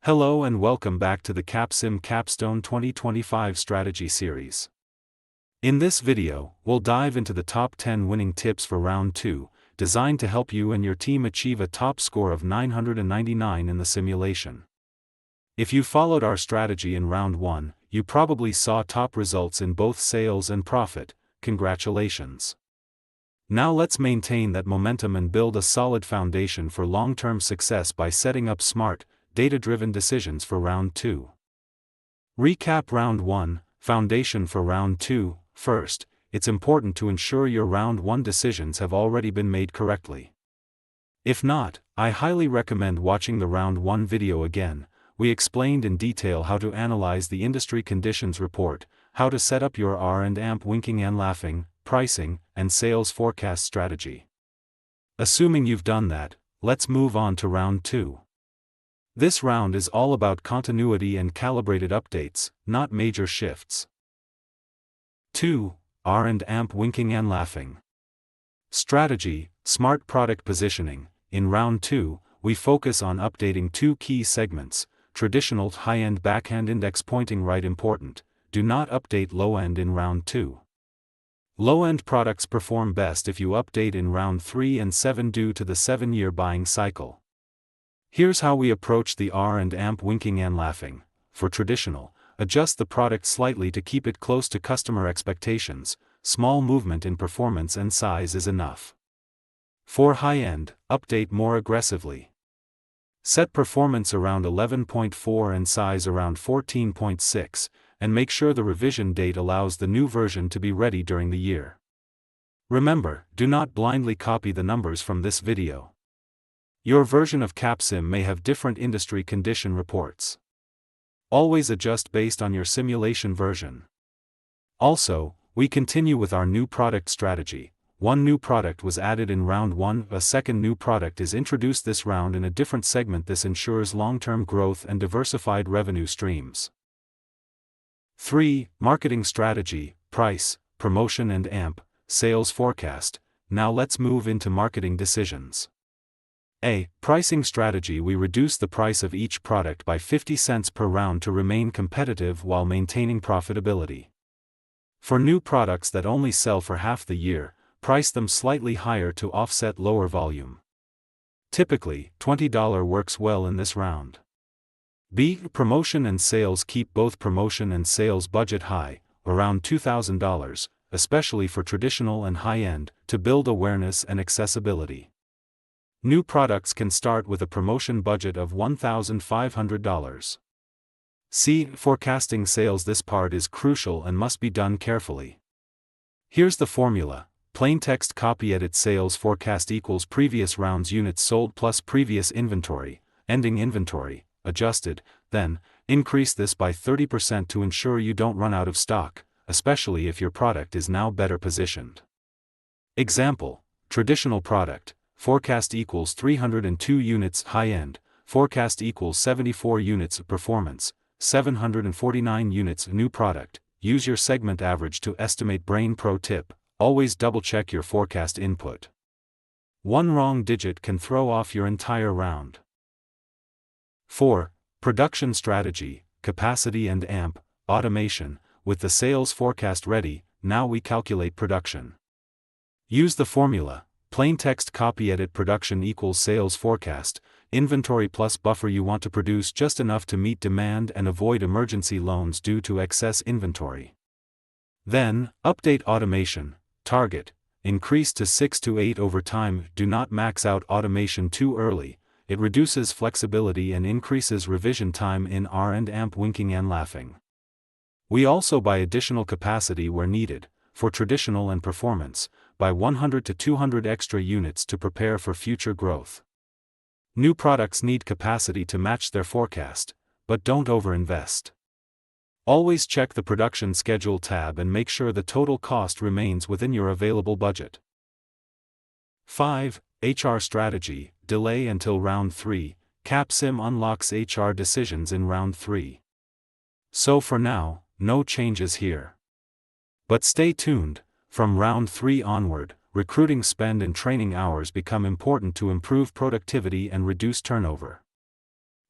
Hello and welcome back to the Capsim Capstone 2025 Strategy Series. In this video, we'll dive into the top 10 winning tips for Round 2, designed to help you and your team achieve a top score of 999 in the simulation. If you followed our strategy in Round 1, you probably saw top results in both sales and profit. Congratulations. Now let's maintain that momentum and build a solid foundation for long-term success by setting up smart, data-driven decisions for Round 2. Recap Round 1, Foundation for Round 2. First, it's important to ensure your Round 1 decisions have already been made correctly. If not, I highly recommend watching the Round 1 video again. We explained in detail how to analyze the industry conditions report, how to set up your R&AMP winking and laughing, pricing, and sales forecast strategy. Assuming you've done that, let's move on to Round 2. This round is all about continuity and calibrated updates, not major shifts. 2. R&AMP winking and laughing. Strategy, smart product positioning. In Round 2, we focus on updating two key segments: traditional high-end backhand index pointing right important. Do not update low-end in Round 2. Low-end products perform best if you update in Round 3 and 7 due to the 7-year buying cycle. Here's how we approach the R&AMP winking and laughing. For traditional, adjust the product slightly to keep it close to customer expectations. Small movement in performance and size is enough. For high-end, update more aggressively. Set performance around 11.4 and size around 14.6, and make sure the revision date allows the new version to be ready during the year. Remember, do not blindly copy the numbers from this video. Your version of Capsim may have different industry condition reports. Always adjust based on your simulation version. Also, we continue with our new product strategy. One new product was added in Round 1, a second new product is introduced this round in a different segment. This ensures long-term growth and diversified revenue streams. 3. Marketing strategy, price, promotion and AMP, sales forecast. Now let's move into marketing decisions. A. Pricing strategy. We reduce the price of each product by 50 cents per round to remain competitive while maintaining profitability. For new products that only sell for half the year, price them slightly higher to offset lower volume. Typically, $20 works well in this round. B. Promotion and sales. Keep both promotion and sales budget high, around $2,000, especially for traditional and high-end, to build awareness and accessibility. New products can start with a promotion budget of $1,500. C. Forecasting sales. This part is crucial and must be done carefully. Here's the formula. Plain text copy edit sales forecast equals previous round's units sold plus previous inventory, ending inventory, adjusted, then, increase this by 30% to ensure you don't run out of stock, especially if your product is now better positioned. Example, traditional product. Forecast equals 302 units. High-end, forecast equals 74 units. Performance, 749 units. New product, use your segment average to estimate. Brain pro tip, always double-check your forecast input. One wrong digit can throw off your entire round. 4. Production strategy, capacity and AMP, automation. With the sales forecast ready, now we calculate production. Use the formula. Plain text copy edit production equals sales forecast, inventory plus buffer. You want to produce just enough to meet demand and avoid emergency loans due to excess inventory. Then, update automation, target, increase to 6 to 8 over time. Do not max out automation too early, it reduces flexibility and increases revision time in R&AMP winking and laughing. We also buy additional capacity where needed, for traditional and performance, by 100 to 200 extra units to prepare for future growth. New products need capacity to match their forecast, but don't overinvest. Always check the production schedule tab and make sure the total cost remains within your available budget. 5. HR strategy, delay until Round 3. Capsim unlocks HR decisions in Round 3. So for now, no changes here. But stay tuned. From Round 3 onward, recruiting spend and training hours become important to improve productivity and reduce turnover.